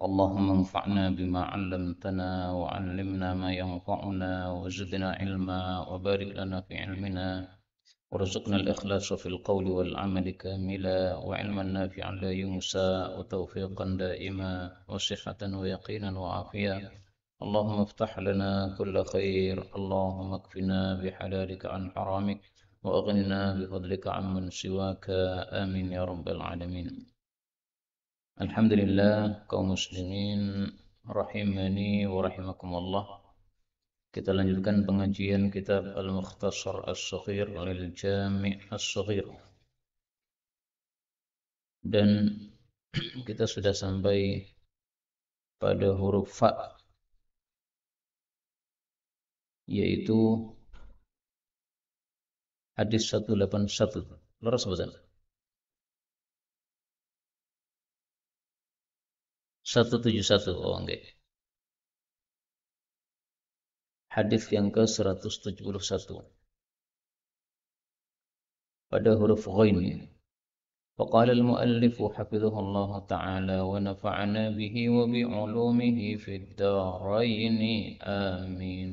اللهم انفعنا بما علمتنا وعلمنا ما ينفعنا وزدنا علما وبارك لنا في علمنا وارزقنا الإخلاص في القول والعمل كاملا وعلما نافعا لا ينسى وتوفيقا دائما وصحة ويقينا وعافية. اللهم افتح لنا كل خير، اللهم اكفنا بحلالك عن حرامك وأغننا بفضلك عمن سواك، آمين يا رب العالمين. Alhamdulillah kaum muslimin rahimani wa rahimakumullah. Kita lanjutkan pengajian kitab Al-Mukhtasar As-Saghir lil Jami' As-Saghir. Dan kita sudah sampai pada huruf fa, yaitu hadis 181. Leres bosan? 171. Oh enggak. Hadis yang ke-171 pada huruf ghain. فقال المؤلف حفظه الله تعالى ونفعنا به وبعلومه في الدارين آمين.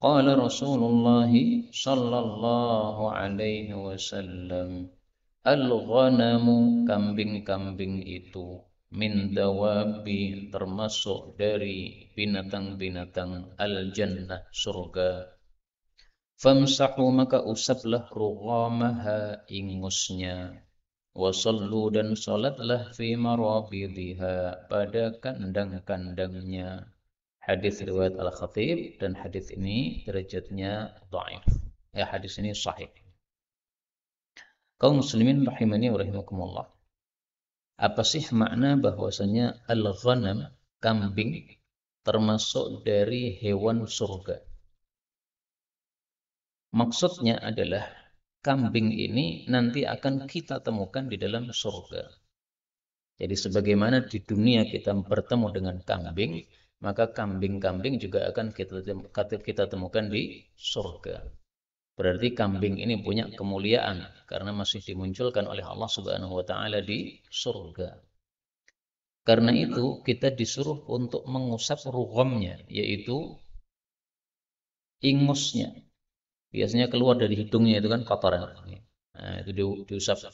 قال رسول الله صلى الله عليه وسلم الغنم kambing-kambing itu min dawabi termasuk dari binatang-binatang al-jannah surga. Famsahu maka usaplah rughamaha ingusnya. Wasallu dan salatlah fi marabidha pada kandang-kandangnya. Hadis riwayat Al-Khatib, dan hadis ini derajatnya dhaif. Ya, hadis ini sahih. Kaum muslimin rahimani wa rahimakumullah. Apa sih makna bahwasanya al-ghanam, kambing, termasuk dari hewan surga? Maksudnya adalah kambing ini nanti akan kita temukan di dalam surga. Jadi sebagaimana di dunia kita bertemu dengan kambing, maka kambing-kambing juga akan kita temukan di surga. Berarti kambing ini punya kemuliaan karena masih dimunculkan oleh Allah Subhanahu wa taala di surga. Karena itu kita disuruh untuk mengusap rughamnya, yaitu ingusnya. Biasanya keluar dari hidungnya itu kan kotoran. Nah, itu diusap.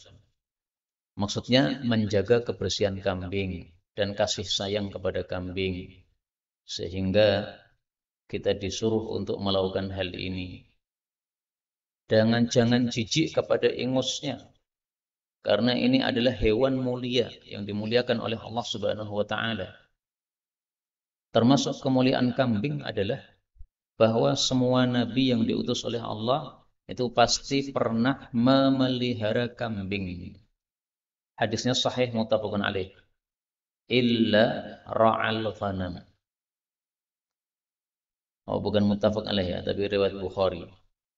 Maksudnya menjaga kebersihan kambing dan kasih sayang kepada kambing. Sehingga kita disuruh untuk melakukan hal ini. Jangan jijik kepada ingusnya. Karena ini adalah hewan mulia yang dimuliakan oleh Allah Subhanahu wa taala. Termasuk kemuliaan kambing adalah bahwa semua nabi yang diutus oleh Allah itu pasti pernah memelihara kambing. Hadisnya sahih muttafaqun alaih. Illa ra'al ghanam. Oh, bukan muttafaq alaih ya, tapi riwayat Bukhari.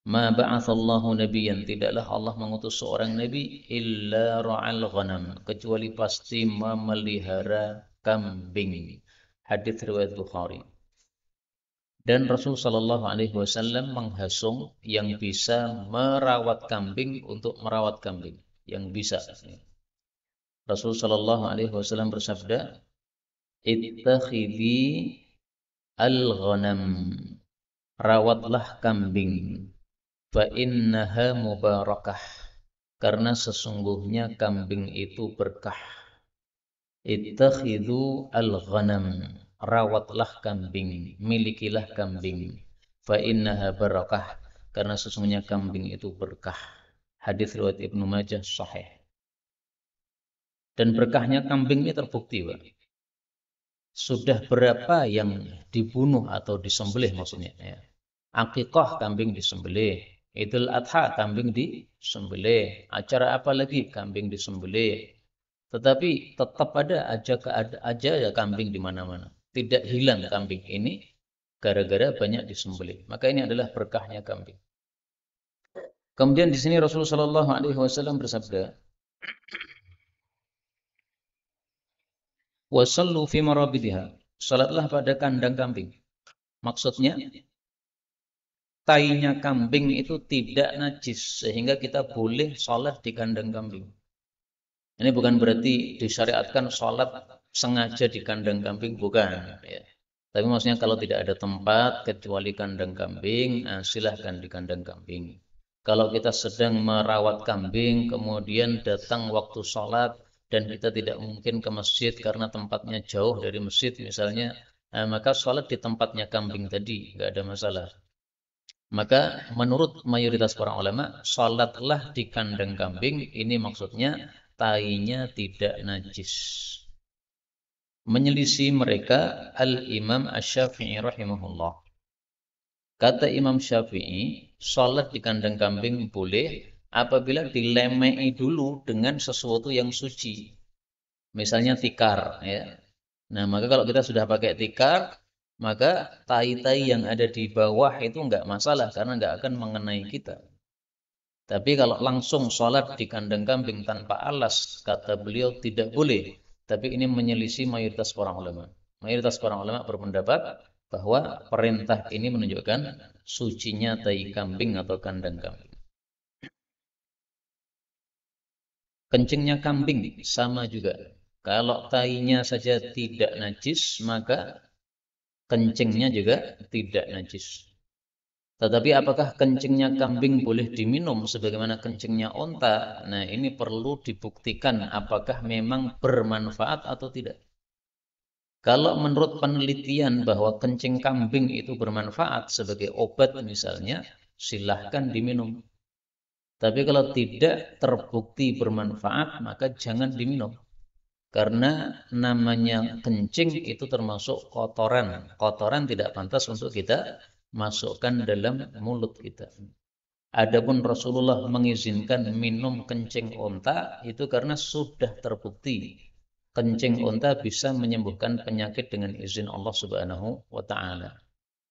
Ma ba'atsallahu nabiyyan, tidaklah Allah mengutus seorang nabi illa ra'al ghanam, kecuali pasti memelihara kambing. Hadis riwayat Bukhari. Dan Rasul sallallahu alaihi wasallam menghasung yang bisa merawat kambing untuk merawat kambing, yang bisa. Rasul sallallahu alaihi wasallam bersabda, "Ittakhidhi al-ghanam." Rawatlah kambing. Fa innaha mubarakah, karena sesungguhnya kambing itu berkah. Ittakhidhu al-ghanam, rawatlah kambing, milikilah kambing. Fa innaha barakah, karena sesungguhnya kambing itu berkah. Hadis riwayat Ibnu Majah sahih. Dan berkahnya kambing ini terbukti, Pak. Sudah berapa yang dibunuh atau disembelih maksudnya ya. Akikah kambing disembelih, Idul Adha kambing disembelih, acara apa lagi kambing disembelih. Tetapi tetap ada aja ya kambing di mana-mana. Tidak hilang kambing ini gara-gara banyak disembelih. Maka ini adalah berkahnya kambing. Kemudian di sini Rasulullah Shallallahu alaihi wasallam bersabda, "Wasallu fi marabidha." Salatlah pada kandang kambing. Maksudnya tainya kambing itu tidak najis sehingga kita boleh sholat di kandang kambing. Ini bukan berarti disyariatkan sholat sengaja di kandang kambing, bukan. Ya. Tapi maksudnya kalau tidak ada tempat kecuali kandang kambing, silahkan di kandang kambing. Kalau kita sedang merawat kambing, kemudian datang waktu sholat, dan kita tidak mungkin ke masjid karena tempatnya jauh dari masjid misalnya, maka sholat di tempatnya kambing tadi, nggak ada masalah. Maka menurut mayoritas para ulama, sholatlah di kandang kambing, ini maksudnya tainya tidak najis. Menyelisih mereka Al-Imam Asy-Syafi'i rahimahullah. Kata Imam Syafi'i, sholat di kandang kambing boleh apabila dilemei dulu dengan sesuatu yang suci. Misalnya tikar, ya. Nah, maka kalau kita sudah pakai tikar, maka tai-tai yang ada di bawah itu enggak masalah karena enggak akan mengenai kita. Tapi kalau langsung sholat di kandang kambing tanpa alas, kata beliau tidak boleh. Tapi ini menyelisih mayoritas para ulama. Mayoritas para ulama berpendapat bahwa perintah ini menunjukkan sucinya tai kambing atau kandang kambing. Kencingnya kambing sama juga. Kalau tainya saja tidak najis, maka kencingnya juga tidak najis. Tetapi apakah kencingnya kambing boleh diminum sebagaimana kencingnya onta? Nah, ini perlu dibuktikan apakah memang bermanfaat atau tidak. Kalau menurut penelitian bahwa kencing kambing itu bermanfaat sebagai obat misalnya, silahkan diminum. Tapi kalau tidak terbukti bermanfaat, maka jangan diminum. Karena namanya kencing itu termasuk kotoran. Kotoran tidak pantas untuk kita masukkan dalam mulut kita. Adapun Rasulullah mengizinkan minum kencing unta itu karena sudah terbukti kencing unta bisa menyembuhkan penyakit dengan izin Allah Subhanahu wa taala.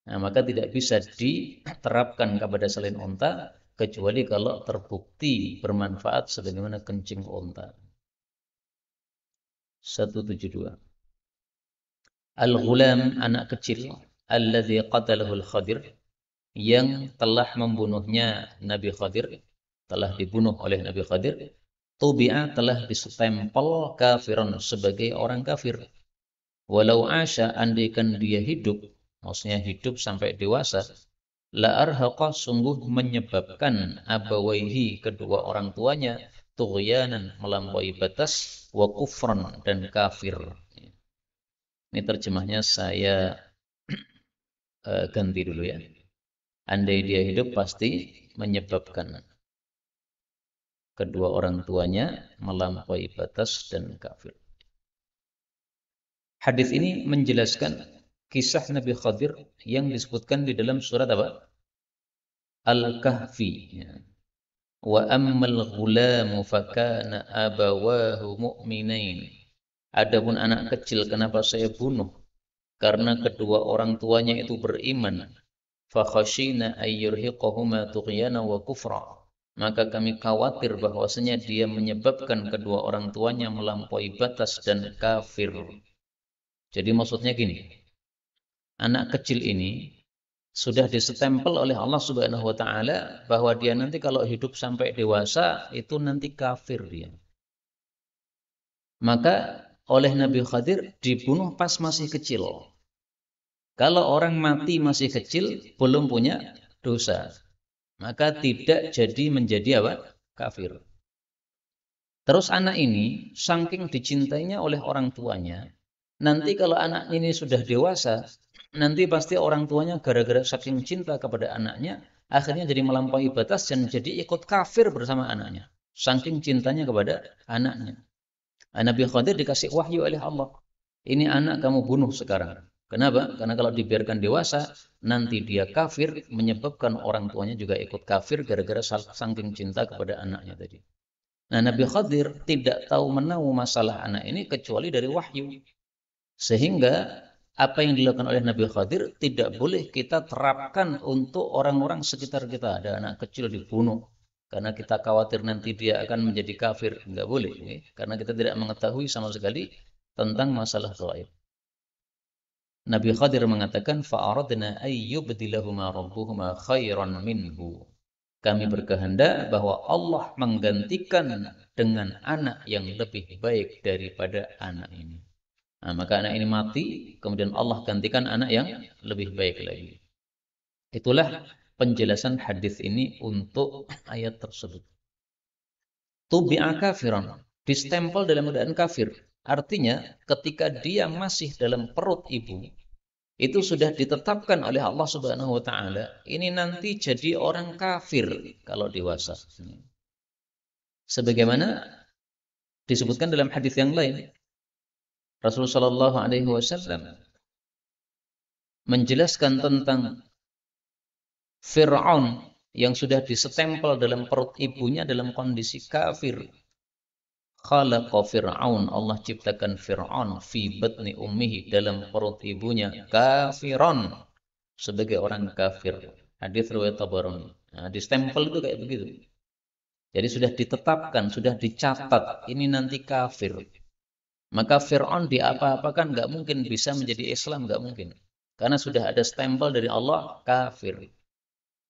Nah, maka tidak bisa diterapkan kepada selain unta kecuali kalau terbukti bermanfaat sebagaimana kencing unta. 172. Al-ghulam, anak kecil, alladzi qatalahu al-Khadir, yang telah membunuhnya Nabi Khadir, telah dibunuh oleh Nabi Khadir, tubi'a, telah distempel kafiran, sebagai orang kafir. Walau asya, andaikan dia hidup, maksudnya hidup sampai dewasa, la arhaqa, sungguh menyebabkan abawaihi, kedua orang tuanya, tughyanan, melampaui batas, wa kufran, dan kafir. Ini terjemahnya saya ganti dulu ya. Andai dia hidup pasti menyebabkan kedua orang tuanya melampaui batas dan kafir. Hadis ini menjelaskan kisah Nabi Khadir yang disebutkan di dalam surat apa? Al-Kahfi. Wa ammal ghulamu fakana abawahu mu'minain. Adapun anak kecil kenapa saya bunuh? Karena kedua orang tuanya itu beriman. Fakhashina ayyurhiqahuma tughyana wa kufra. Maka kami khawatir bahwasanya dia menyebabkan kedua orang tuanya melampaui batas dan kafir. Jadi maksudnya gini, anak kecil ini sudah disestempel oleh Allah Subhanahu wa taala bahwa dia nanti kalau hidup sampai dewasa itu nanti kafir dia. Maka oleh Nabi Khadir dibunuh pas masih kecil. Kalau orang mati masih kecil belum punya dosa, maka tidak jadi menjadi apa? Kafir. Terus anak ini saking dicintainya oleh orang tuanya, nanti kalau anak ini sudah dewasa, nanti pasti orang tuanya gara-gara saking cinta kepada anaknya, akhirnya jadi melampaui batas dan jadi ikut kafir bersama anaknya. Saking cintanya kepada anaknya. Nabi Khadir dikasih wahyu oleh Allah. Ini anak kamu bunuh sekarang. Kenapa? Karena kalau dibiarkan dewasa, nanti dia kafir, menyebabkan orang tuanya juga ikut kafir gara-gara saking cinta kepada anaknya tadi. Nah, Nabi Khadir tidak tahu menahu masalah anak ini kecuali dari wahyu. Sehingga apa yang dilakukan oleh Nabi Khadir tidak boleh kita terapkan untuk orang-orang sekitar kita. Ada anak kecil dibunuh karena kita khawatir nanti dia akan menjadi kafir. Enggak boleh, ya? Karena kita tidak mengetahui sama sekali tentang masalah gaib. Nabi Khadir mengatakan fa'aradna ayyubdilahuma rabbuhuma khairan minhu. Kami berkehendak bahwa Allah menggantikan dengan anak yang lebih baik daripada anak ini. Nah, maka anak ini mati, kemudian Allah gantikan anak yang lebih baik lagi. Itulah penjelasan hadis ini untuk ayat tersebut. Tubi'a kafiran, distempel dalam keadaan kafir. Artinya ketika dia masih dalam perut ibu, itu sudah ditetapkan oleh Allah Subhanahu wa taala, ini nanti jadi orang kafir kalau dewasa. Sebagaimana disebutkan dalam hadis yang lain, Rasulullah Shallallahu alaihi wasallam menjelaskan tentang Fir'aun yang sudah disestempel dalam perut ibunya dalam kondisi kafir. Khalaqa Fir'aun, Allah ciptakan Fir'aun fi batni ummihi, dalam perut ibunya, kafiron, sebagai orang kafir. Hadis riwayat Tabarani. Nah, distempel itu kayak begitu. Jadi sudah ditetapkan, sudah dicatat, ini nanti kafir. Maka Fir'aun diapa-apakan nggak mungkin bisa menjadi Islam, nggak mungkin. Karena sudah ada stempel dari Allah, kafir.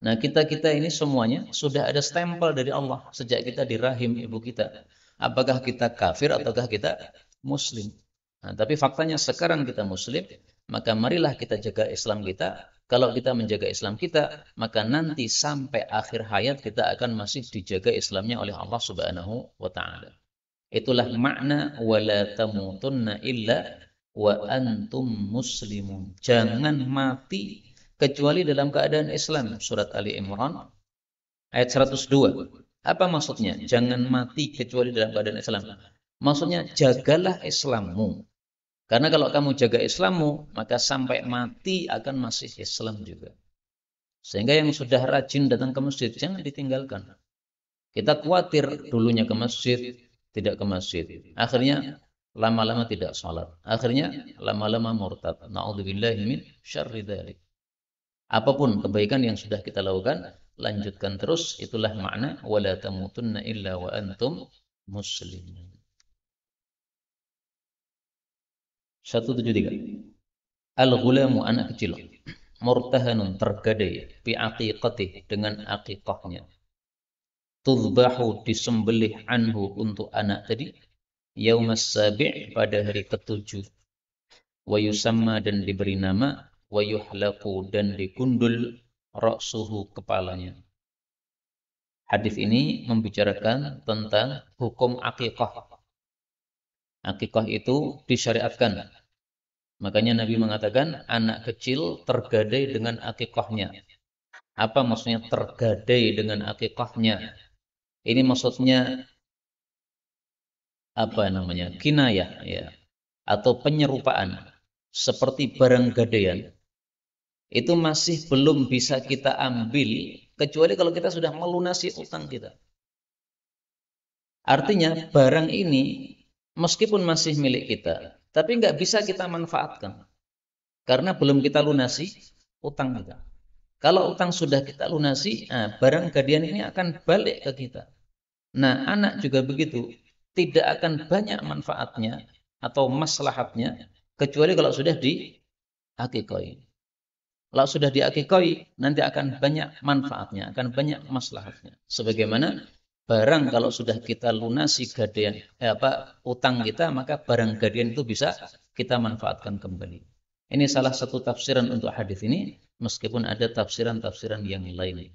Nah, kita ini semuanya sudah ada stempel dari Allah sejak kita di rahim ibu kita. Apakah kita kafir ataukah kita muslim? Nah, tapi faktanya sekarang kita muslim, maka marilah kita jaga Islam kita. Kalau kita menjaga Islam kita, maka nanti sampai akhir hayat kita akan masih dijaga Islamnya oleh Allah Subhanahu wa taala. Itulah makna wala tamutunna illa wa antum muslimun. Jangan mati kecuali dalam keadaan Islam. Surat Ali Imran ayat 102. Apa maksudnya? Jangan mati kecuali dalam keadaan Islam. Maksudnya jagalah Islammu. Karena kalau kamu jaga Islammu, maka sampai mati akan masih Islam juga. Sehingga yang sudah rajin datang ke masjid, jangan ditinggalkan. Kita khawatir dulunya ke masjid, tidak ke masjid. Akhirnya lama-lama tidak sholat. Akhirnya lama-lama murtad. Na'udzubillahi min syarri dzalik. Apapun kebaikan yang sudah kita lakukan, lanjutkan terus. Itulah makna wala tamutunna illa wa antum muslimun. 173. Al-ghulamu, anak kecil, murtahanun, tergadai, bi aqiqatih, dengan aqiqahnya. Tudbahu, disembelih, anhu, untuk anak tadi, yaumas sabi', pada hari ke-7. Wa yusamma, dan diberi nama, wa yuhlaqu, dan digundul, ra'suhu, kepalanya. Hadis ini membicarakan tentang hukum aqiqah. Aqiqah itu disyariatkan. Makanya Nabi mengatakan anak kecil tergadai dengan aqiqahnya. Apa maksudnya tergadai dengan aqiqahnya? Ini maksudnya apa namanya? Kinayah, ya, atau penyerupaan, seperti barang gadaian. Itu masih belum bisa kita ambil kecuali kalau kita sudah melunasi utang kita. Artinya barang ini meskipun masih milik kita, tapi nggak bisa kita manfaatkan karena belum kita lunasi utang kita. Kalau utang sudah kita lunasi, nah, barang gadaian ini akan balik ke kita. Nah, anak juga begitu, tidak akan banyak manfaatnya atau maslahatnya kecuali kalau sudah diakikoi. Kalau sudah diakikoi, nanti akan banyak manfaatnya, akan banyak maslahatnya. Sebagaimana barang kalau sudah kita lunasi gadaian, utang kita, maka barang gadaian itu bisa kita manfaatkan kembali. Ini salah satu tafsiran untuk hadis ini, meskipun ada tafsiran-tafsiran yang lain.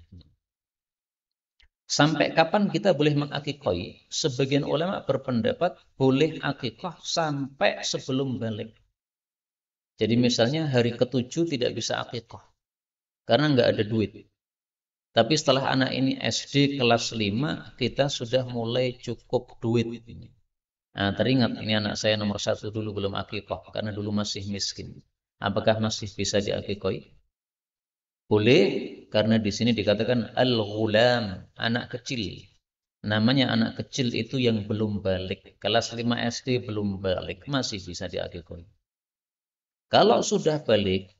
Sampai kapan kita boleh mengakikoi? Sebagian ulama berpendapat boleh akikah sampai sebelum balik. Jadi misalnya hari ke-7 tidak bisa akikah karena nggak ada duit. Tapi setelah anak ini SD kelas 5, kita sudah mulai cukup duit. Nah, teringat ini anak saya nomor 1 dulu belum akikah karena dulu masih miskin. Apakah masih bisa diakikoi? Boleh, karena di sini dikatakan al-ghulam, anak kecil. Namanya anak kecil itu yang belum balik. Kelas 5 SD belum balik, masih bisa diakikoi. Kalau sudah balik,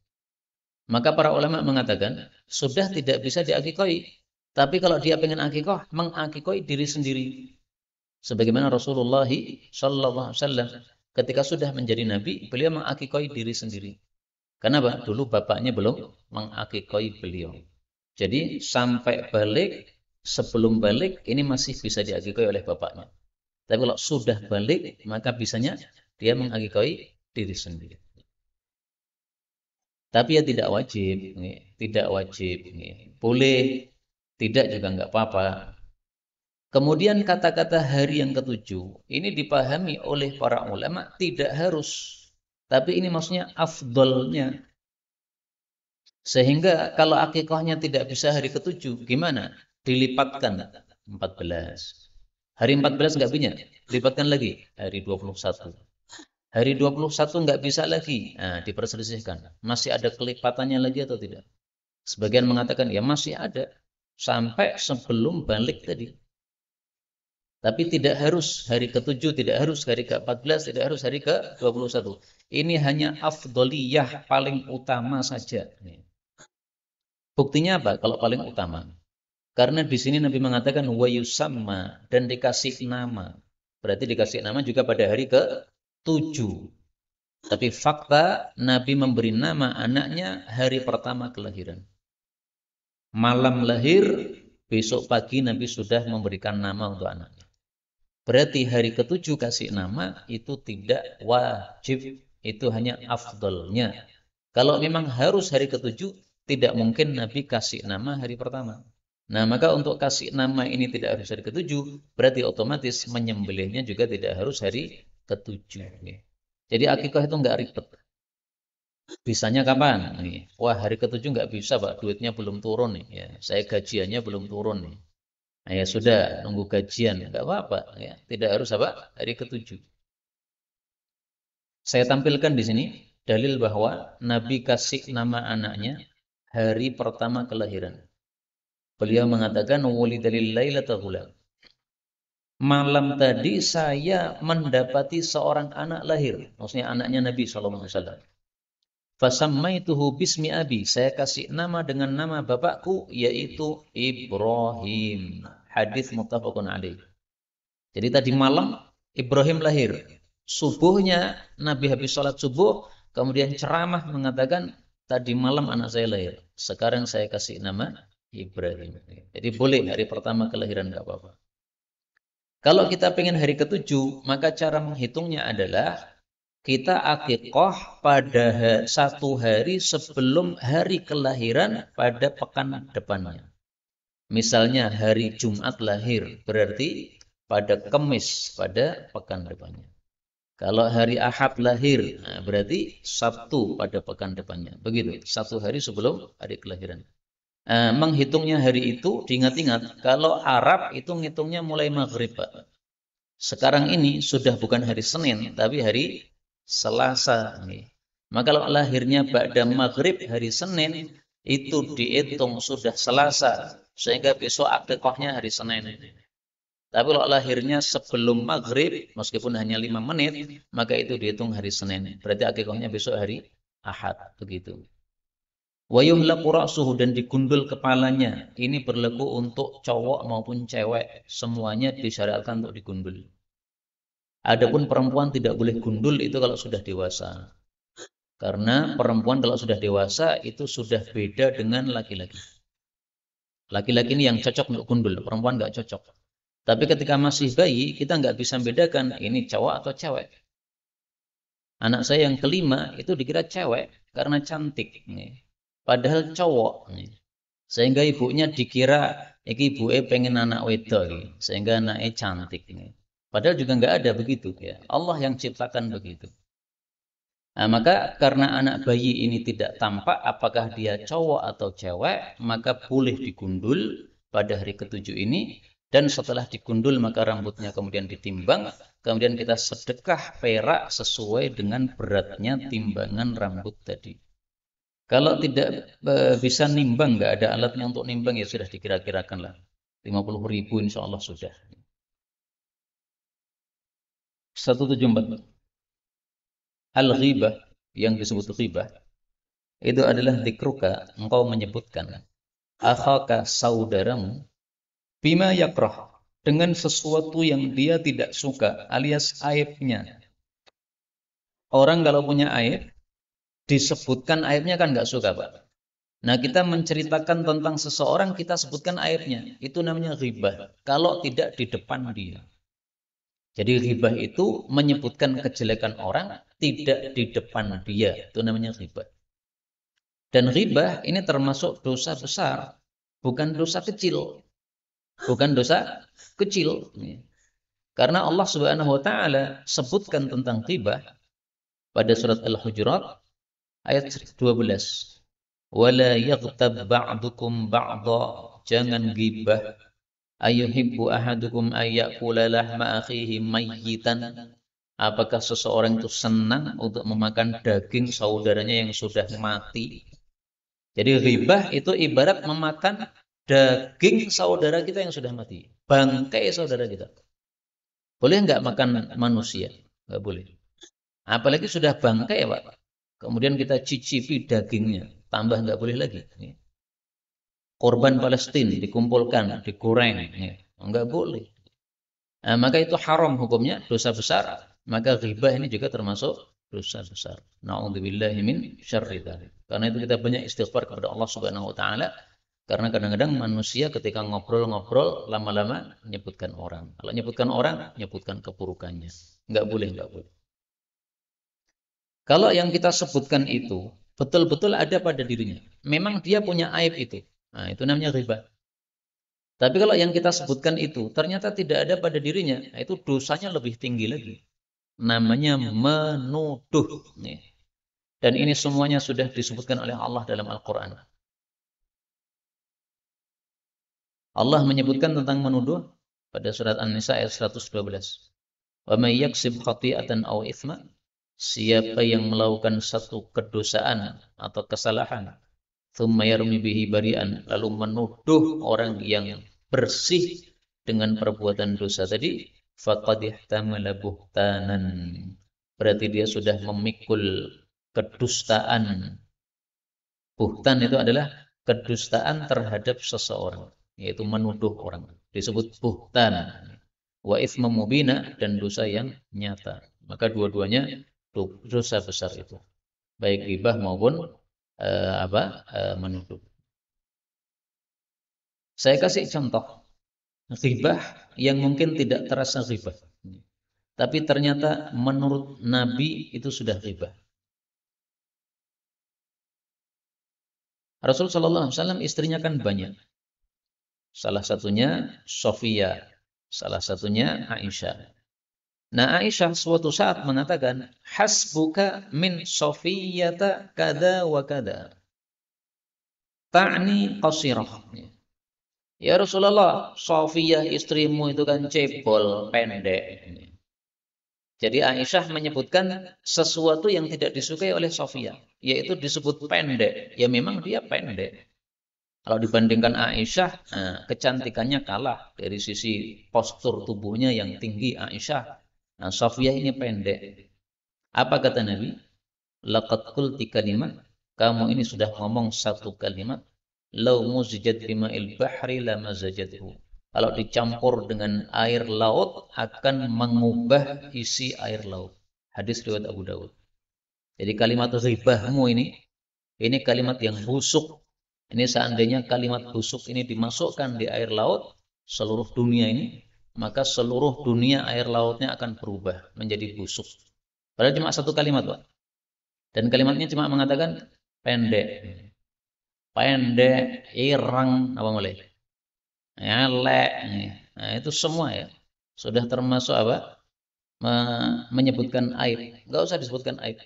maka para ulama mengatakan sudah tidak bisa diakikoi. Tapi kalau dia pengen akikoh, mengakikoi diri sendiri. Sebagaimana Rasulullah sallallahu alaihi wasallam ketika sudah menjadi nabi, beliau mengakikoi diri sendiri. Kenapa? Dulu bapaknya belum mengakikoi beliau. Jadi sampai balik, sebelum balik ini masih bisa diakikoi oleh bapaknya. Tapi kalau sudah balik, maka bisanya dia mengakikoi diri sendiri. Tapi ya tidak wajib, tidak wajib. Boleh, tidak juga nggak apa-apa. Kemudian kata-kata hari yang ketujuh, ini dipahami oleh para ulama tidak harus. Tapi ini maksudnya afdolnya. Sehingga kalau akikahnya tidak bisa hari ketujuh, gimana? Dilipatkan 14. Hari 14 nggak punya, lipatkan lagi hari 21. Hari 21 nggak bisa lagi. Nah, diperselisihkan. Masih ada kelipatannya lagi atau tidak? Sebagian mengatakan ya masih ada. Sampai sebelum balik tadi. Tapi tidak harus hari ke-7, tidak harus hari ke-14, tidak harus hari ke-21. Ini hanya afdoliyah paling utama saja. Buktinya apa kalau paling utama? Karena di sini Nabi mengatakan wa yusamma dan dikasih nama. Berarti dikasih nama juga pada hari ke-7. Tapi fakta Nabi memberi nama anaknya hari pertama kelahiran. Malam lahir, besok pagi Nabi sudah memberikan nama untuk anaknya. Berarti hari ke-7 kasih nama itu tidak wajib, itu hanya afdolnya. Kalau memang harus hari ke-7, tidak mungkin Nabi kasih nama hari pertama. Nah, maka untuk kasih nama ini tidak harus hari ke-7, berarti otomatis menyembelihnya juga tidak harus hari ke-7. Jadi akikah itu nggak ribet. Bisanya kapan? Wah, hari ke-7 nggak bisa, Pak. Duitnya belum turun nih. Ya, saya gajiannya belum turun nih. Nah, ya sudah, nunggu gajian. Nggak apa-apa. Ya, tidak harus apa? Hari ke-7. Saya tampilkan di sini dalil bahwa Nabi kasih nama anaknya hari pertama kelahiran. Beliau mengatakan, wulidalil lailatul ghulam. Malam tadi saya mendapati seorang anak lahir. Maksudnya anaknya Nabi SAW. Fasammaituhu bismi abi. Saya kasih nama dengan nama bapakku, yaitu Ibrahim. Hadis muttafaqun alaih. Jadi tadi malam Ibrahim lahir. Subuhnya Nabi habis sholat subuh, kemudian ceramah mengatakan, tadi malam anak saya lahir. Sekarang saya kasih nama Ibrahim. Jadi boleh hari pertama kelahiran, nggak apa-apa. Kalau kita pengen hari ke-7, maka cara menghitungnya adalah kita akikoh pada satu hari sebelum hari kelahiran pada pekan depannya. Misalnya hari Jumat lahir, berarti pada Kamis pada pekan depannya. Kalau hari Ahad lahir, nah berarti Sabtu pada pekan depannya. Begitu, satu hari sebelum hari kelahiran. Menghitungnya hari itu, diingat-ingat, kalau Arab itu ngitungnya mulai maghrib, Pak. Sekarang ini sudah bukan hari Senin, tapi hari Selasa. Maka kalau lahirnya ba'da maghrib hari Senin, itu dihitung sudah Selasa, sehingga besok akikahnya hari Senin. Tapi kalau lahirnya sebelum maghrib, meskipun hanya 5 menit, maka itu dihitung hari Senin. Berarti akikahnya besok hari Ahad, begitu. Wa yuhlaqu ra'suhu dan digundul kepalanya. Ini berlaku untuk cowok maupun cewek. Semuanya disyariatkan untuk digundul. Adapun perempuan tidak boleh gundul itu kalau sudah dewasa. Karena perempuan kalau sudah dewasa itu sudah beda dengan laki-laki. Laki-laki ini yang cocok untuk gundul, perempuan nggak cocok. Tapi ketika masih bayi, kita nggak bisa membedakan ini cowok atau cewek. Anak saya yang kelima itu dikira cewek karena cantik. Padahal cowok. Sehingga ibunya dikira ibunya pengen anak wedok. Sehingga anaknya cantik. Padahal juga nggak ada begitu. Ya. Allah yang ciptakan begitu. Nah, maka karena anak bayi ini tidak tampak apakah dia cowok atau cewek, maka boleh digundul pada hari ke-7 ini. Dan setelah digundul maka rambutnya kemudian ditimbang. Kemudian kita sedekah perak sesuai dengan beratnya timbangan rambut tadi. Kalau tidak bisa nimbang, nggak ada alatnya untuk nimbang, ya sudah dikira-kirakan lah. 50.000 insya Allah sudah. 174. Al-ghibah, yang disebut ghibah, itu adalah dzikruka, engkau menyebutkan akhaka saudaramu bima yakrah, dengan sesuatu yang dia tidak suka, alias aibnya. Orang kalau punya aib, disebutkan aibnya kan nggak suka, Pak. Nah, kita menceritakan tentang seseorang, kita sebutkan aibnya. Itu namanya ghibah. Kalau tidak di depan dia. Jadi ghibah itu menyebutkan kejelekan orang tidak di depan dia. Itu namanya ghibah. Dan ghibah ini termasuk dosa besar, bukan dosa kecil. Bukan dosa kecil. Karena Allah Subhanahu wa taala sebutkan tentang ghibah pada surat Al-Hujurat ayat 12. Wala yaghtab ba'dukum ba'dha. Jangan ghibah. Ayuhibbu ahadukum ayyakula lahma akhihi mayyitan. Apakah seseorang itu senang untuk memakan daging saudaranya yang sudah mati? Jadi ghibah itu ibarat memakan daging saudara kita yang sudah mati. Bangkai saudara kita. Boleh nggak makan manusia? Nggak boleh. Apalagi sudah bangkai ya Pak. Kemudian kita cicipi dagingnya. Tambah nggak boleh lagi. Korban Palestina dikumpulkan, digoreng. Nggak boleh. Nah, maka itu haram hukumnya, dosa besar. Maka ghibah ini juga termasuk dosa besar. Na'udzubillahi min syarri dzalik. Karena itu kita banyak istighfar kepada Allah Subhanahu wa taala. Karena kadang-kadang manusia ketika ngobrol-ngobrol lama-lama menyebutkan orang. Kalau menyebutkan orang, menyebutkan keburukannya. Nggak boleh, nggak boleh. Kalau yang kita sebutkan itu betul-betul ada pada dirinya. Memang dia punya aib itu. Nah, itu namanya ghibah. Tapi kalau yang kita sebutkan itu ternyata tidak ada pada dirinya, nah itu dosanya lebih tinggi lagi. Namanya menuduh. Dan ini semuanya sudah disebutkan oleh Allah dalam Al-Quran. Allah menyebutkan tentang menuduh pada surat An-Nisa ayat 112. Wa may yaksib khati'atan aw itsma, siapa yang melakukan satu kedosaan atau kesalahan, tsumma yarmi bihi bari'an, lalu menuduh orang yang bersih dengan perbuatan dosa tadi, faqad ihtamala buhtanan, berarti dia sudah memikul kedustaan. Buhtan itu adalah kedustaan terhadap seseorang, yaitu menuduh orang. Disebut buhtan. Wa itsma mubina, dan dosa yang nyata. Maka dua-duanya dosa besar itu. Baik ghibah maupun menuduh. Saya kasih contoh ghibah yang mungkin tidak terasa ghibah. Tapi ternyata menurut Nabi itu sudah ghibah. Rasul sallallahu alaihi wasallam istrinya kan banyak. Salah satunya Sofia, salah satunya Aisyah. Nah, Aisyah suatu saat mengatakan, hasbuka min Sofiyata kada wa kada. Ta'ni qasirah. Ya Rasulullah, Sofiyah istrimu itu kan cebol, pendek. Jadi Aisyah menyebutkan sesuatu yang tidak disukai oleh Sofiyah, yaitu disebut pendek. Ya memang dia pendek. Kalau dibandingkan Aisyah, kecantikannya kalah dari sisi postur tubuhnya yang tinggi Aisyah. Nah, Sofiyah ini pendek. Apa kata Nabi? Laqad qulti kalimat, kamu ini sudah ngomong satu kalimat, law muzijat bima'il bahri lamazajathu. Kalau dicampur dengan air laut akan mengubah isi air laut. Hadis riwayat Abu Dawud. Jadi kalimat ghibahmu ini kalimat yang busuk. Ini seandainya kalimat busuk ini dimasukkan di air laut, seluruh dunia ini, maka seluruh dunia air lautnya akan berubah menjadi busuk. Padahal cuma satu kalimat, Pak. Dan kalimatnya cuma mengatakan pendek. Pendek, irang, apa boleh? Elek. Nah, itu semua ya. Sudah termasuk apa? Menyebutkan aib. Enggak usah disebutkan aib.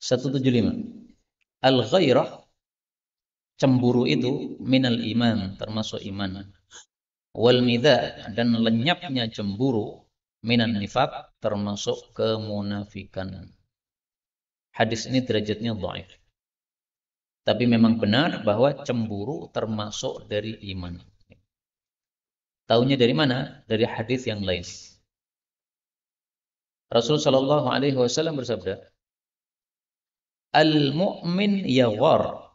175. Al-ghairah, cemburu itu minal iman, termasuk iman. Wal midha, dan lenyapnya cemburu minan nifaq, termasuk kemunafikan. Hadis ini derajatnya dhaif. Tapi memang benar bahwa cemburu termasuk dari iman. Taunya dari mana? Dari hadis yang lain. Rasul sallallahu alaihi wasallam bersabda, "Al-mu'min yaghar.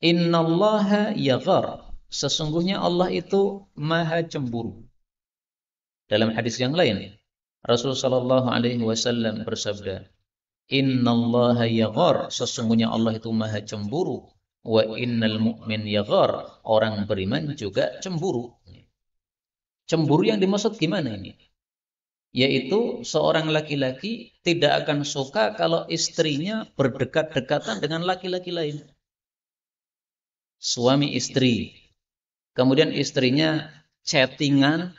Innallaha yaghar." Sesungguhnya Allah itu maha cemburu. Dalam hadis yang lain, Rasul sallallahu alaihi wasallam bersabda, "Innallaha yaghar." Sesungguhnya Allah itu maha cemburu Wa innal mu'min yaghar, orang beriman juga cemburu. Cemburu yang dimaksud gimana ini? Yaitu seorang laki-laki tidak akan suka kalau istrinya berdekat-dekatan dengan laki-laki lain. Suami istri, kemudian istrinya chattingan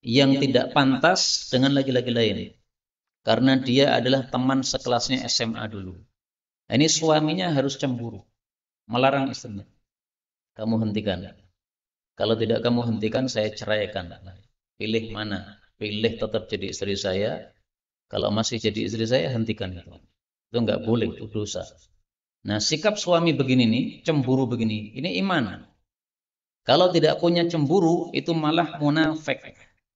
yang tidak pantas dengan laki-laki lain. Karena dia adalah teman sekelasnya SMA dulu. Ini suaminya harus cemburu, melarang istrinya. Kamu hentikan. Kalau tidak kamu hentikan, saya ceraikan. Pilih mana? Pilih tetap jadi istri saya. Kalau masih jadi istri saya, hentikan itu. Itu enggak boleh, itu dosa. Nah, sikap suami begini nih, cemburu begini, ini iman. Kalau tidak punya cemburu, itu malah munafik.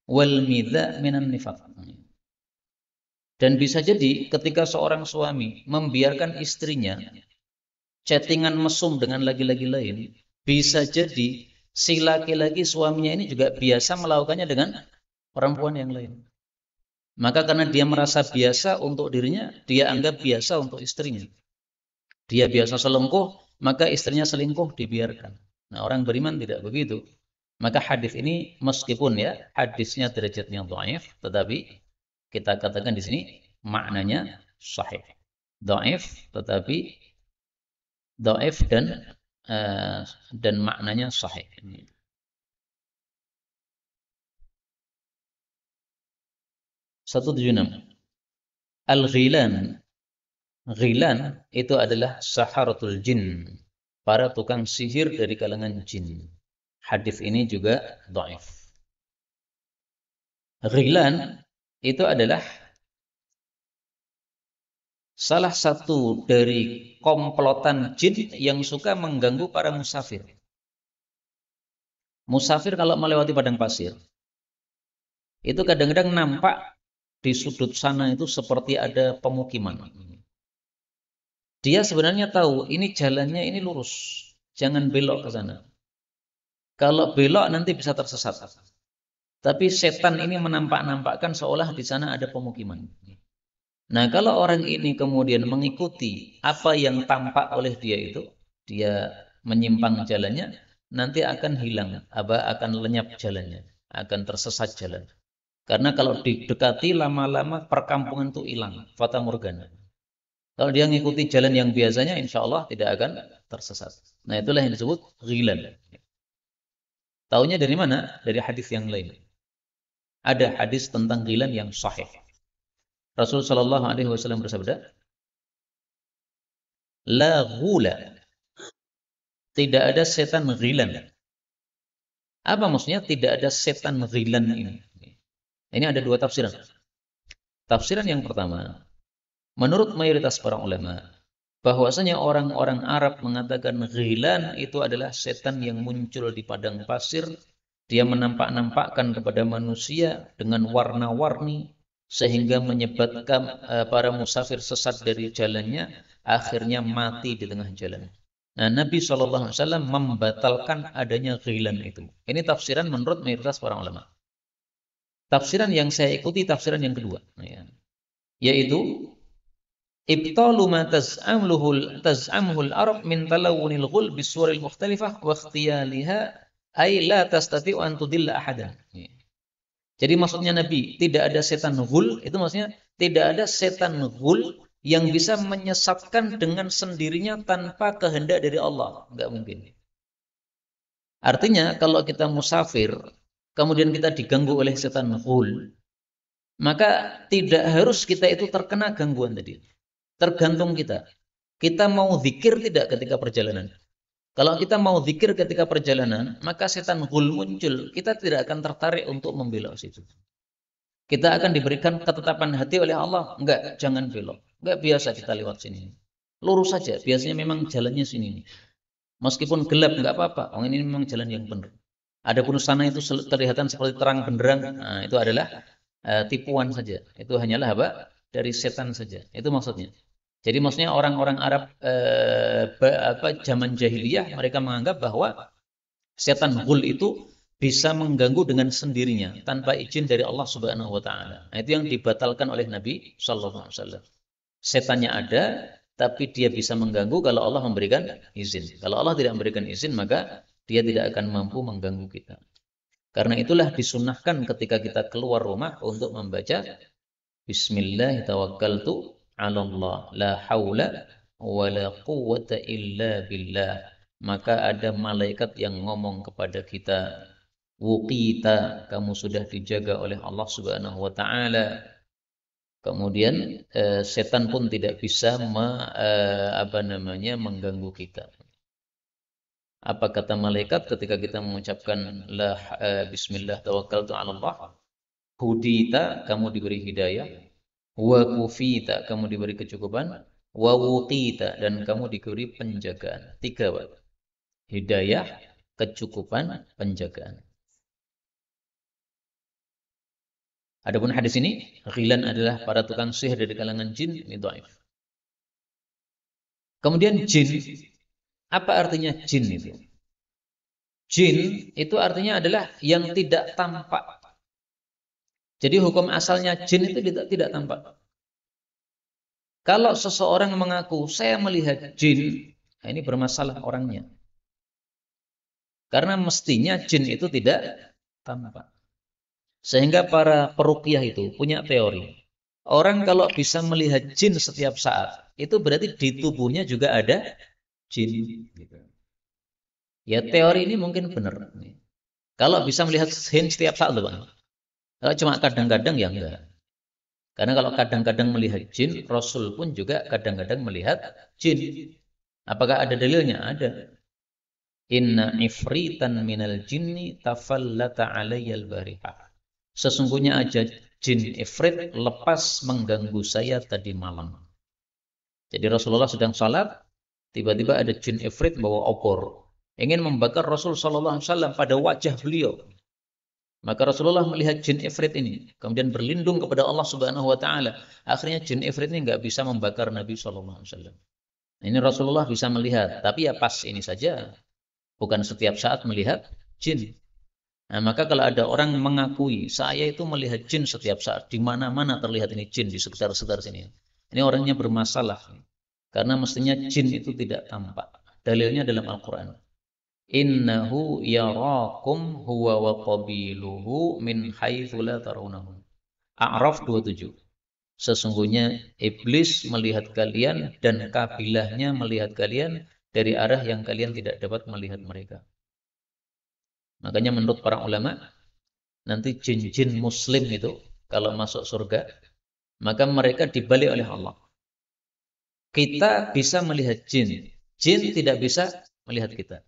Wal midza minan nifaq. Dan bisa jadi ketika seorang suami membiarkan istrinya chattingan mesum dengan laki-laki lain, bisa jadi si laki-laki suaminya ini juga biasa melakukannya dengan perempuan yang lain. Maka karena dia merasa biasa untuk dirinya, dia anggap biasa untuk istrinya. Dia biasa selingkuh, maka istrinya selingkuh dibiarkan. Nah, orang beriman tidak begitu. Maka hadis ini meskipun ya hadisnya derajatnya dhaif, tetapi kita katakan di sini maknanya sahih. Dhaif tetapi dhaif dan maknanya sahih. 176. Al-ghilan. Ghilan itu adalah saharatul jin, para tukang sihir dari kalangan jin. Hadis ini juga dhaif. Ghilan itu adalah salah satu dari komplotan jin yang suka mengganggu para musafir. Musafir kalau melewati padang pasir, itu kadang-kadang nampak di sudut sana itu seperti ada pemukiman. Dia sebenarnya tahu ini jalannya ini lurus, jangan belok ke sana. Kalau belok nanti bisa tersesat. Tapi setan ini menampak-nampakkan seolah di sana ada pemukiman. Nah, kalau orang ini kemudian mengikuti apa yang tampak oleh dia itu, dia menyimpang jalannya, nanti akan hilang, akan lenyap jalannya, akan tersesat jalan. Karena kalau didekati lama-lama perkampungan itu hilang, fata morgana. Kalau dia mengikuti jalan yang biasanya, insya Allah tidak akan tersesat. Nah, itulah yang disebut ghilan. Taunya dari mana? Dari hadis yang lain. Ada hadis tentang ghilan yang sahih. Rasulullah Shallallahu Alaihi Wasallam bersabda, la ghula, tidak ada setan ghilan. Apa maksudnya tidak ada setan ghilan ini? Ini ada dua tafsiran. Tafsiran yang pertama, menurut mayoritas para ulama, bahwasanya orang-orang Arab mengatakan ghilan itu adalah setan yang muncul di padang pasir. Dia menampak-nampakkan kepada manusia dengan warna-warni, sehingga menyebabkan para musafir sesat dari jalannya, akhirnya mati di tengah jalan. Nah, Nabi SAW membatalkan adanya ghilan itu. Ini tafsiran menurut mayoritas para ulama. Tafsiran yang saya ikuti tafsiran yang kedua, yaitu ibtalu ma taz'amul Arab min talawunil ghul bisuwaril mukhtalifah wa ikhtiyaliha ay la tastati'u an tudilla ahadan. Jadi maksudnya Nabi, tidak ada setan ghul, itu maksudnya tidak ada setan ghul yang bisa menyesatkan dengan sendirinya tanpa kehendak dari Allah. Enggak mungkin. Artinya kalau kita musafir, kemudian kita diganggu oleh setan ghul, maka tidak harus kita itu terkena gangguan tadi. Tergantung kita. Kita mau zikir tidak ketika perjalanan? Kalau kita mau zikir ketika perjalanan, maka setan ghul muncul. Kita tidak akan tertarik untuk membelok situ. Kita akan diberikan ketetapan hati oleh Allah. Enggak, jangan belok. Enggak, biasa kita lewat sini. Lurus saja. Biasanya memang jalannya sini. Meskipun gelap, enggak apa-apa. Oh, ini memang jalan yang benar. Adapun sana itu terlihat seperti terang benderang. Nah, itu adalah tipuan saja. Itu hanyalah apa? Dari setan saja. Itu maksudnya. Jadi maksudnya orang-orang Arab zaman jahiliyah, mereka menganggap bahwa setan ghul itu bisa mengganggu dengan sendirinya tanpa izin dari Allah Subhanahu wa taala. Nah, itu yang dibatalkan oleh Nabi sallallahu alaihi wasallam. Setannya ada, tapi dia bisa mengganggu kalau Allah memberikan izin. Kalau Allah tidak memberikan izin, maka dia tidak akan mampu mengganggu kita. Karena itulah disunahkan ketika kita keluar rumah untuk membaca Bismillah tawakkaltu 'ala Allah la haula wa la quwwata illa billah. Maka ada malaikat yang ngomong kepada kita, wuqita, kamu sudah dijaga oleh Allah Subhanahu wa taala. Kemudian setan pun tidak bisa mengganggu kita. Apa kata malaikat ketika kita mengucapkan bismillah tawakkaltu 'ala Allah? Hudita, kamu diberi hidayah. Wa kufita, kamu diberi kecukupan. Wa wuqita, dan kamu diberi penjagaan. 3, Pak. Hidayah, kecukupan, penjagaan. Adapun hadis ini, ghilan adalah para tukang sihir dari kalangan jin, ini dhaif. Kemudian jin, apa artinya jin itu? Jin itu artinya adalah yang tidak tampak. Jadi hukum asalnya jin itu tidak tampak. Kalau seseorang mengaku saya melihat jin, nah ini bermasalah orangnya. Karena mestinya jin itu tidak tampak. Sehingga para peruqyah itu punya teori. Orang kalau bisa melihat jin setiap saat, itu berarti di tubuhnya juga ada jin. Ya teori ini mungkin benar. Kalau bisa melihat jin setiap saat, loh Bang. Kalau cuma kadang-kadang ya enggak. Karena kalau kadang-kadang melihat jin, Rasul pun juga kadang-kadang melihat jin. Apakah ada dalilnya? Ada. Inna ifritan minal jinni tafallata alayyal barihah. Sesungguhnya aja jin ifrit lepas mengganggu saya tadi malam. Jadi Rasulullah sedang salat, tiba-tiba ada jin ifrit bawa obor, ingin membakar Rasul sallallahu alaihi wasallam pada wajah beliau. Maka Rasulullah melihat jin ifrit ini, kemudian berlindung kepada Allah Subhanahu wa taala. Akhirnya jin ifrit ini enggak bisa membakar Nabi sallallahu alaihi wasallam. Ini Rasulullah bisa melihat, tapi ya pas ini saja. Bukan setiap saat melihat jin. Nah, maka kalau ada orang mengakui, saya itu melihat jin setiap saat, di mana-mana terlihat ini jin di sekitar-sekitar sini. Ini orangnya bermasalah. Karena mestinya jin itu tidak tampak. Dalilnya dalam Al-Quran. Innahu yarakum huwa wa qabiluhu min haitsu la tarawunahum. A'raf 27. Sesungguhnya iblis melihat kalian dan kabilahnya melihat kalian dari arah yang kalian tidak dapat melihat mereka. Makanya menurut para ulama, nanti jin-jin muslim itu kalau masuk surga, maka mereka dibalik oleh Allah. Kita bisa melihat jin, jin tidak bisa melihat kita.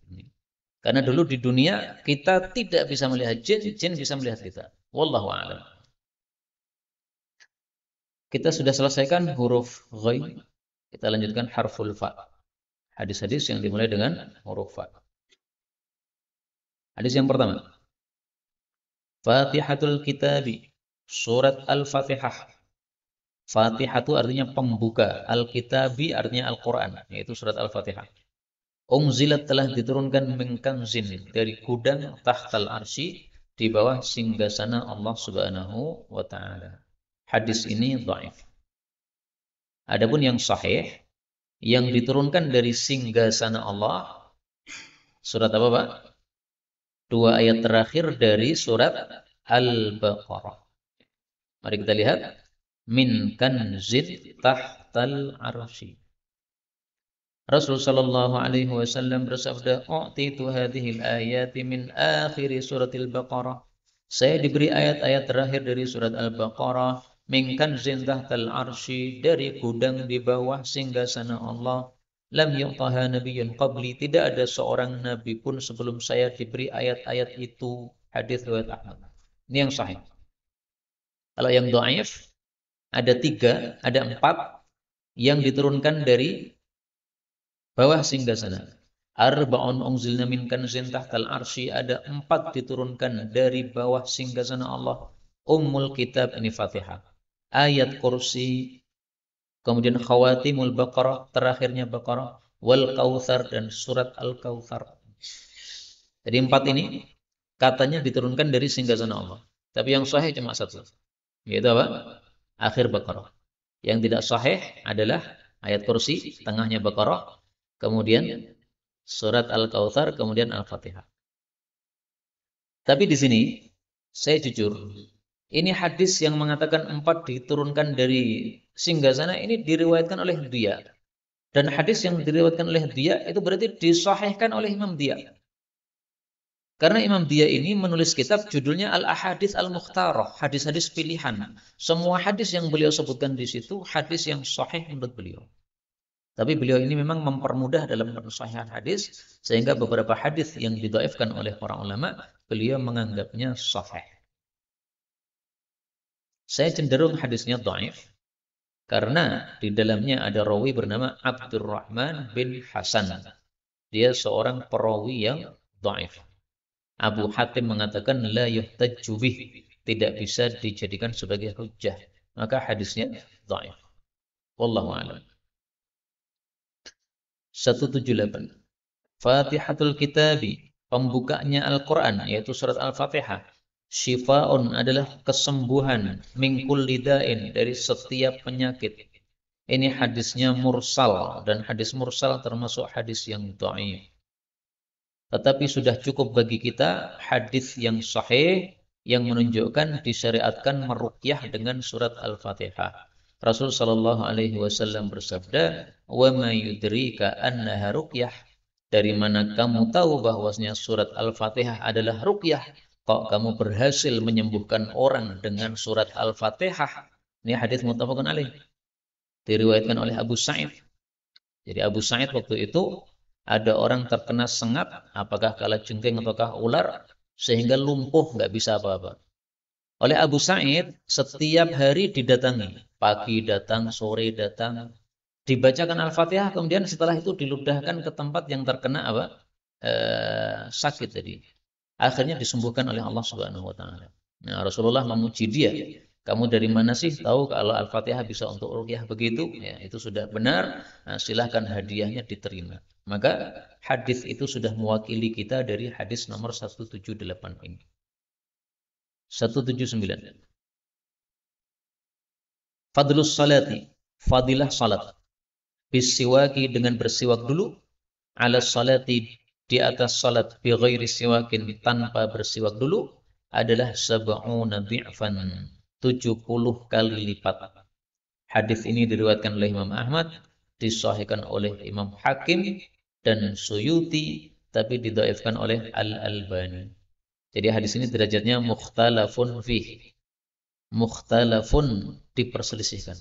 Karena dulu di dunia kita tidak bisa melihat jin, jin bisa melihat kita. Wallahu a'lam. Kita sudah selesaikan huruf ghain. Kita lanjutkan harful fa. Hadis-hadis yang dimulai dengan huruf fa. Hadis yang pertama. Fatihatul Kitabi, surat Al-Fatihah. Fatihah itu artinya pembuka, Al-Kitabi artinya Al-Quran, yaitu surat Al-Fatihah. Unzilat telah diturunkan min kanzin, dari gudang tahtal arsy, di bawah singgasana Allah Subhanahu wa taala. Hadis ini dhaif. Adapun yang sahih, yang diturunkan dari singgasana Allah, surat apa Pak? 2 ayat terakhir dari surat Al-Baqarah. Mari kita lihat. Min kanzin tahtal arsy. Rasul sallallahu alaihi wasallam bersabda, "U'titu hadhil ayati min akhir suratil Baqarah." Saya diberi ayat-ayat terakhir dari surat Al-Baqarah, min kanzin tahtal arsy, dari gudang di bawah singgasana Allah. Lam yu'taha nabiyyun qabli, tidak ada seorang nabi pun sebelum saya diberi ayat-ayat itu. Hadis riwayat Ahmad. Ini yang sahih. Kalau yang dhaif ada 3, ada 4 yang diturunkan dari bawah singgasana. Arba'un unzilna min kanzin tahtal arsy, ada 4 diturunkan dari bawah singgasana Allah. Ummul kitab, ini Fatihah. Ayat kursi, kemudian khawatimul Baqarah, terakhirnya Baqarah, wal Kautsar, dan surat Al-Kautsar. Jadi 4 ini katanya diturunkan dari singgasana Allah. Tapi yang sahih cuma 1. Yaitu apa? Akhir Baqarah. Yang tidak sahih adalah ayat kursi, tengahnya Baqarah, kemudian surat Al-Kautsar, kemudian Al-Fatihah. Tapi di sini saya jujur, ini hadis yang mengatakan 4 diturunkan dari singgasana ini diriwayatkan oleh dia. Dan hadis yang diriwayatkan oleh dia itu berarti disahihkan oleh Imam dia. Karena Imam dia ini menulis kitab judulnya Al-Ahadits Al-Mukhtarah, hadis-hadis pilihan. Semua hadis yang beliau sebutkan di situ hadis yang sahih menurut beliau. Tapi beliau ini memang mempermudah dalam pensahihan hadis sehingga beberapa hadis yang didhaifkan oleh para ulama beliau menganggapnya sahih. Saya cenderung hadisnya dhaif karena di dalamnya ada rawi bernama Abdurrahman bin Hasan. Dia seorang perawi yang dhaif. Abu Hatim mengatakan la yuhtajju bih, tidak bisa dijadikan sebagai hujjah. Maka hadisnya dhaif. Wallahu a'lam. 178. Fatihatul Kitabi, pembukanya Al-Qur'an yaitu surat Al-Fatihah. Syifa'un adalah kesembuhan min kulli da'in, dari setiap penyakit. Ini hadisnya mursal dan hadis mursal termasuk hadis yang dhaif. Tetapi sudah cukup bagi kita hadis yang sahih yang menunjukkan disyariatkan meruqyah dengan surat Al-Fatihah. Rasul sallallahu alaihi wasallam bersabda, "Wa ma yudrika annaha ruqyah?" Dari mana kamu tahu bahwasanya surat Al-Fatihah adalah ruqyah? Kok kamu berhasil menyembuhkan orang dengan surat Al-Fatihah? Ini hadis muttafaqun alaih. Diriwayatkan oleh Abu Sa'id. Jadi Abu Sa'id waktu itu ada orang terkena sengap, apakah kalajengking ataukah ular, sehingga lumpuh, nggak bisa apa-apa. Oleh Abu Sa'id, setiap hari didatangi. Pagi datang, sore datang. Dibacakan Al-Fatihah, kemudian setelah itu diludahkan ke tempat yang terkena apa? Sakit tadi. Akhirnya disembuhkan oleh Allah Subhanahu wa taala. Nah, Rasulullah memuji dia. Kamu dari mana sih tahu kalau Al-Fatihah bisa untuk ruqyah begitu? Ya, itu sudah benar. Nah, silahkan hadiahnya diterima. Maka hadis itu sudah mewakili kita dari hadis nomor 178 ini. 179. Fadlus salati, fadilah salat. Bisiwaki, dengan bersiwak dulu. Ala salati, di atas salat, bi ghairi siwakin, tanpa bersiwak dulu, adalah sab'una dhi'fan, 70 kali lipat. Hadis ini diriwayatkan oleh Imam Ahmad, disahihkan oleh Imam Hakim dan Suyuti, tapi didhaifkan oleh Al-Albani. Jadi hadis ini derajatnya mukhtalafun fih. Mukhtalafun, diperselisihkan.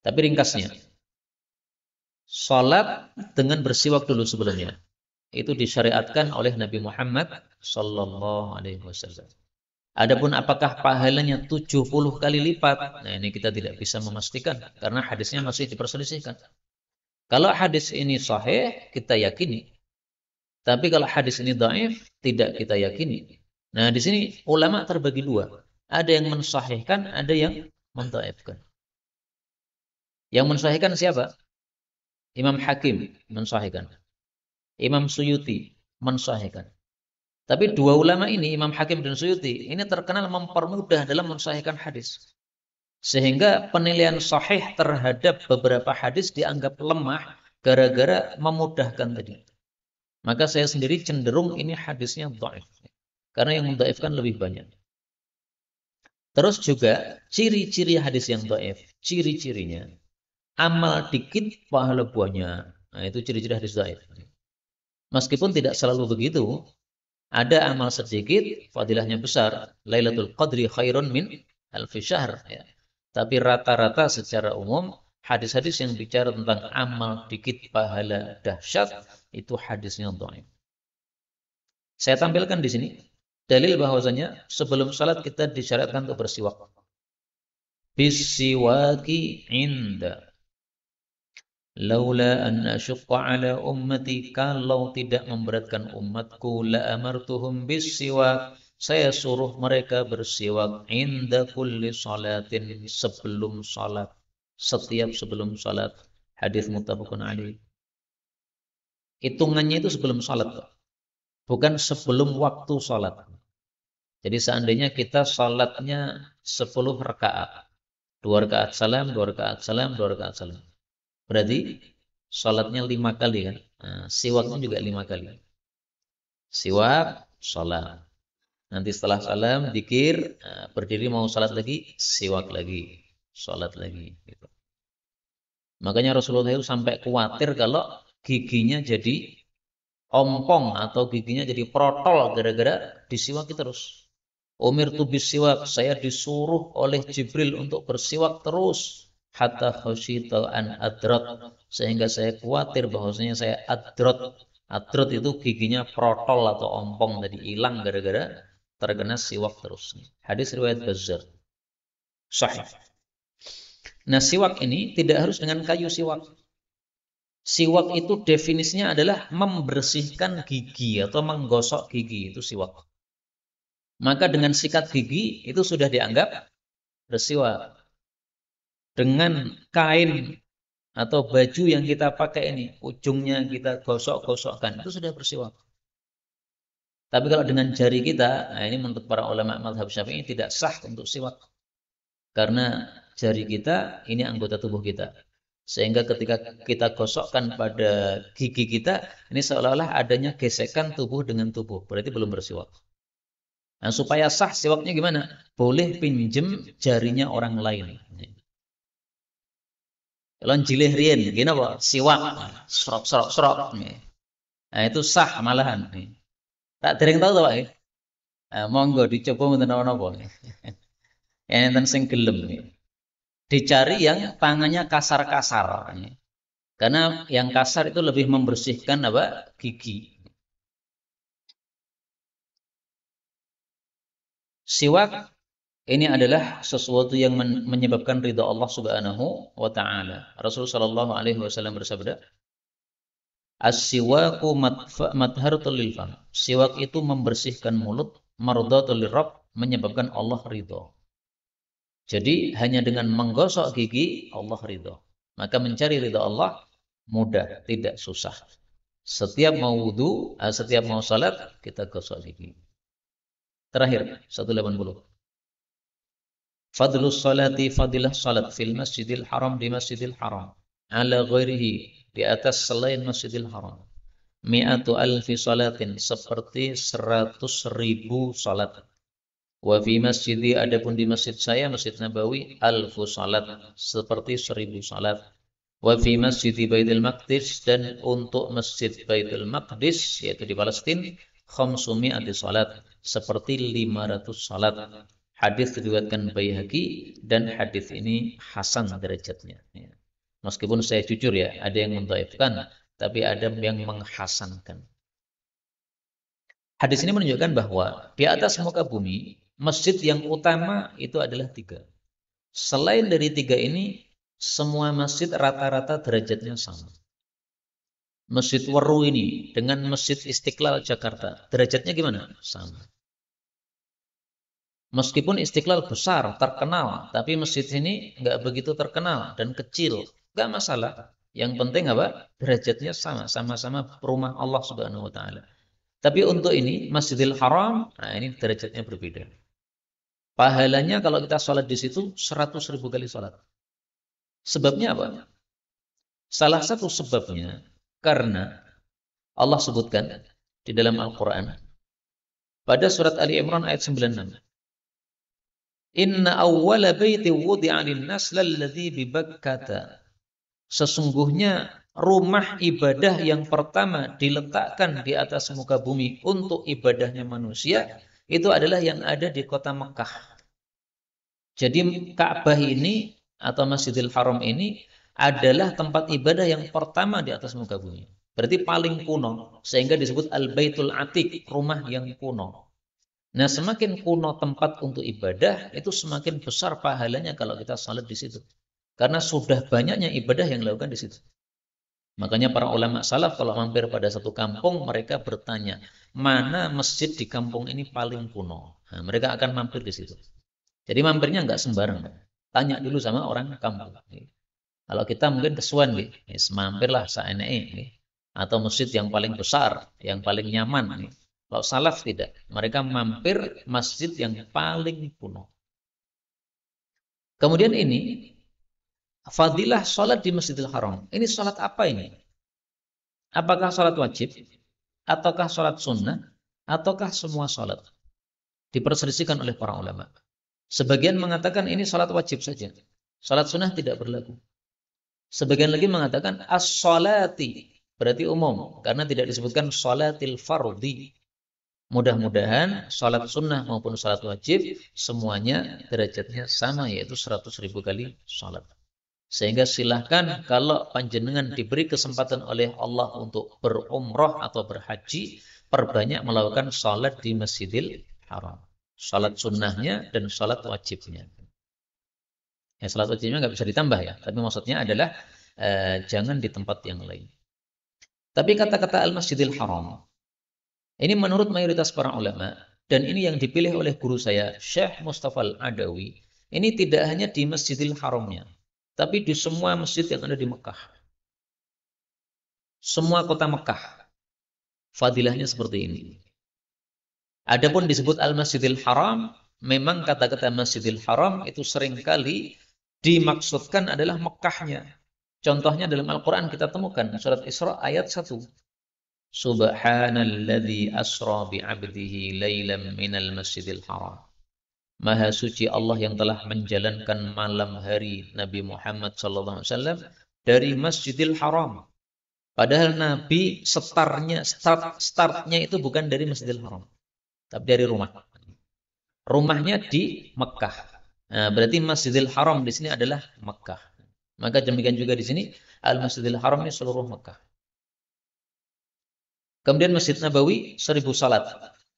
Tapi ringkasnya, salat dengan bersiwak dulu sebelumnya itu disyariatkan oleh Nabi Muhammad sallallahu alaihi wasallam. Adapun apakah pahalanya 70 kali lipat? Nah, ini kita tidak bisa memastikan karena hadisnya masih diperselisihkan. Kalau hadis ini sahih, kita yakini. Tapi kalau hadis ini dhaif, tidak kita yakini. Nah, di sini ulama terbagi dua. Ada yang mensahihkan, ada yang mendhaifkan. Yang mensahihkan siapa? Imam Hakim mensahihkan. Imam Suyuti mensahihkan. Tapi dua ulama ini, Imam Hakim dan Suyuti, ini terkenal mempermudah dalam mensahihkan hadis. Sehingga penilaian sahih terhadap beberapa hadis dianggap lemah gara-gara memudahkan tadi. Maka saya sendiri cenderung ini hadisnya dhaif. Karena yang mendhaifkan lebih banyak. Terus juga ciri-ciri hadis yang dhaif, ciri-cirinya. Amal dikit, pahala banyak. Nah, itu ciri-ciri hadis dhaif. Meskipun tidak selalu begitu. Ada amal sedikit, fadilahnya besar. Lailatul Qadri khairun min alfi syahr. Ya. Tapi rata-rata secara umum, hadis-hadis yang bicara tentang amal dikit, pahala dahsyat, itu hadisnya dhaif. Saya tampilkan di sini dalil bahwasanya sebelum salat kita disyariatkan untuk bersiwak. Bisiwaki inda. Laula an asyqa ala ummati, kalau tidak memberatkan umatku, la amartuhum bisiwak, saya suruh mereka bersiwak inda kulli salatin, sebelum salat, setiap sebelum salat. Hadis muttafaqun alaih. Hitungannya itu sebelum salat, bukan sebelum waktu salat. Jadi seandainya kita salatnya 10 rakaat, 2 rakaat salam, 2 rakaat salam, 2 rakaat salam. Berarti sholatnya 5 kali kan. Nah, siwaknya juga 5 kali. Siwak, sholat. Nanti setelah salam, dikir, berdiri mau sholat lagi, siwak lagi, sholat lagi. Gitu. Makanya Rasulullah itu sampai khawatir kalau giginya jadi ompong atau giginya jadi protol gara-gara disiwaki terus. Umir tu bisiwak, saya disuruh oleh Jibril untuk bersiwak terus. Hatta khasyita an adrat, sehingga saya khawatir bahwasanya saya adrat. Adrat itu giginya protol atau ompong tadi hilang gara-gara terkena siwak terus. Hadis riwayat Bazzar. Sahih. Nah, siwak ini tidak harus dengan kayu siwak. Siwak itu definisinya adalah membersihkan gigi atau menggosok gigi, itu siwak. Maka dengan sikat gigi itu sudah dianggap bersiwak. Dengan kain atau baju yang kita pakai ini, ujungnya kita gosok-gosokkan, itu sudah bersiwak. Tapi kalau dengan jari kita, nah ini menurut para ulama mazhab Syafi'i tidak sah untuk siwak. Karena jari kita ini anggota tubuh kita. Sehingga ketika kita gosokkan pada gigi kita, ini seolah-olah adanya gesekan tubuh dengan tubuh. Berarti belum bersiwak. Nah, supaya sah siwaknya gimana? Boleh pinjem jarinya orang lain. Kalau jilih rien, gini apa? Siwak, serok. Nah, itu sah malahan. Tak dereng tahu Pak. Nah, monggo dicoba mboten napa-napa. Enten sing gelem. Dicari yang tangannya kasar-kasar. Karena yang kasar itu lebih membersihkan apa? Gigi. Siwak ini adalah sesuatu yang menyebabkan ridha Allah Subhanahu wa taala. Rasulullah sallallahu alaihi wasallam bersabda, "As-siwaku madharatul lil fam." Siwak itu membersihkan mulut, mardatul lirabb, menyebabkan Allah ridha. Jadi hanya dengan menggosok gigi Allah ridha. Maka mencari ridha Allah mudah, tidak susah. Setiap mau wudu, setiap mau salat, kita gosok gigi. Terakhir, 180. Fadlus salati, fadilah salat fil masjidil haram, di masjidil haram. Ala ghairihi, di atas selain masjidil haram. Mi'atu alfi salatin, seperti 100.000 salat. Wa fi masjidi, adapun di masjid saya, Masjid Nabawi, alfu salat, seperti 1.000 salat. Wa fi masjidi Baitul Maqdis, dan untuk masjid Baitul Maqdis, yaitu di Palestina, khamsumi'ati salat, seperti 500 salat. Hadis diriwayatkan Baihaqi, dan hadis ini hasan derajatnya. Meskipun saya jujur ya, ada yang mendhaifkan, tapi ada yang menghasankan. Hadis ini menunjukkan bahwa di atas muka bumi, masjid yang utama itu adalah 3. Selain dari 3 ini, semua masjid rata-rata derajatnya sama. Masjid Weru ini dengan Masjid Istiqlal Jakarta, derajatnya gimana? Sama. Meskipun Istiqlal besar, terkenal, tapi masjid ini nggak begitu terkenal dan kecil, nggak masalah. Yang penting apa? Derajatnya sama, sama-sama rumah Allah Subhanahu wa taala. Tapi untuk ini Masjidil Haram, nah ini derajatnya berbeda. Pahalanya kalau kita sholat di situ 100.000 kali sholat. Sebabnya apa? Salah satu sebabnya karena Allah sebutkan di dalam Al-Quran pada surat Ali Imran ayat 96. Inna awwala baiti wudi'a lin-nas lalladzi bi Bakkah. Sesungguhnya rumah ibadah yang pertama diletakkan di atas muka bumi untuk ibadahnya manusia itu adalah yang ada di kota Mekah. Jadi Ka'bah ini atau Masjidil Haram ini adalah tempat ibadah yang pertama di atas muka bumi. Berarti paling kuno, sehingga disebut Al-Baitul Atiq, rumah yang kuno. Nah, semakin kuno tempat untuk ibadah, itu semakin besar pahalanya kalau kita salat di situ. Karena sudah banyaknya ibadah yang dilakukan di situ. Makanya para ulama salaf kalau mampir pada satu kampung, mereka bertanya, mana masjid di kampung ini paling kuno? Nah, mereka akan mampir di situ. Jadi mampirnya nggak sembarang. Tanya dulu sama orang kampung. Kalau kita mungkin kesuan, mampirlah saenee, atau masjid yang paling besar, yang paling nyaman. Kalau salaf tidak, mereka mampir masjid yang paling kuno. Kemudian ini fadilah sholat di Masjidil Haram. Ini sholat apa ini? Apakah sholat wajib? Ataukah sholat sunnah? Ataukah semua sholat? Diperselisihkan oleh para ulama. Sebagian mengatakan ini sholat wajib saja. Sholat sunnah tidak berlaku. Sebagian lagi mengatakan as-sholati. Berarti umum. Karena tidak disebutkan sholatil fardhi. Mudah-mudahan sholat sunnah maupun sholat wajib semuanya derajatnya sama, yaitu 100.000 kali sholat. Sehingga silahkan kalau panjenengan diberi kesempatan oleh Allah untuk berumrah atau berhaji, perbanyak melakukan sholat di Masjidil Haram. Sholat sunnahnya dan sholat wajibnya. Ya, sholat wajibnya nggak bisa ditambah ya, tapi maksudnya adalah jangan di tempat yang lain. Tapi kata-kata Al-Masjidil Haram, ini menurut mayoritas para ulama, dan ini yang dipilih oleh guru saya, Syekh Mustafa Al-Adawi, ini tidak hanya di Masjidil Haramnya, tapi di semua masjid yang ada di Mekah. Semua kota Mekah, fadilahnya seperti ini. Adapun disebut Al-Masjidil Haram, memang kata-kata Masjidil Haram itu seringkali dimaksudkan adalah Mekahnya. Contohnya dalam Al-Quran kita temukan, surat Isra ayat 1. Subhanalladzi asra bi'abdihi laylan minal masjidil haram. Maha suci Allah yang telah menjalankan malam hari Nabi Muhammad SAW dari Masjidil Haram. Padahal Nabi startnya itu bukan dari Masjidil Haram, tapi dari rumah. Rumahnya di Mekah. Nah, berarti Masjidil Haram di sini adalah Mekah. Maka demikian juga di sini Al-Masjidil Haram ini seluruh Mekah. Kemudian Masjid Nabawi 1000 salat.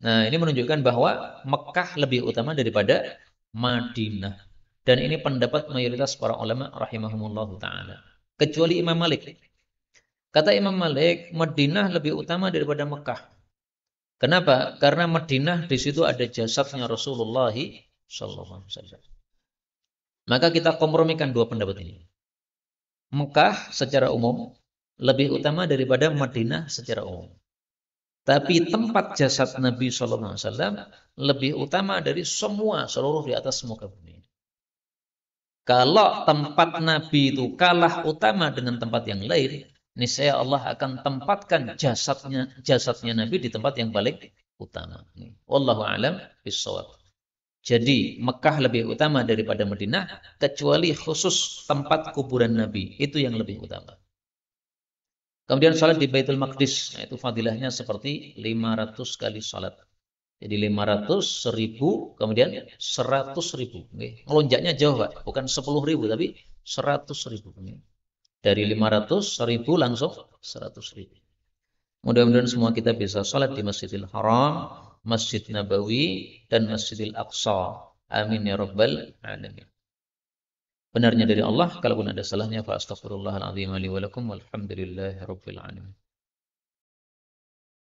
Nah, ini menunjukkan bahwa Mekah lebih utama daripada Madinah. Dan ini pendapat mayoritas para ulama rahimahumullahu ta'ala. Kecuali Imam Malik. Kata Imam Malik, Madinah lebih utama daripada Mekah. Kenapa? Karena Madinah di situ ada jasadnya Rasulullah sallallahu alaihi wasallam. Maka kita kompromikan dua pendapat ini. Mekah secara umum lebih utama daripada Madinah secara umum. Tapi tempat jasad Nabi SAW lebih utama dari semua seluruh di atas muka bumi. Kalau tempat Nabi itu kalah utama dengan tempat yang lain, niscaya Allah akan tempatkan jasadnya Nabi di tempat yang paling utama. Wallahu a'lam bishawab. Jadi Mekah lebih utama daripada Madinah, kecuali khusus tempat kuburan Nabi, itu yang lebih utama. Kemudian salat di Baitul Maqdis, itu fadilahnya seperti 500 kali salat. Jadi 500, 1000, kemudian 100.000. Melonjaknya jauh, Pak. Bukan 10.000, tapi 100.000. Dari 500, 1000 langsung 100.000. Mudah-mudahan semua kita bisa salat di Masjidil Haram, Masjid Nabawi, dan Masjidil Aqsa. Amin ya Rabbal Alamin. Benarnya dari Allah, kalaupun ada salahnya fa astaghfirullahaladzim li wa lakum walhamdulillahi rabbil alamin.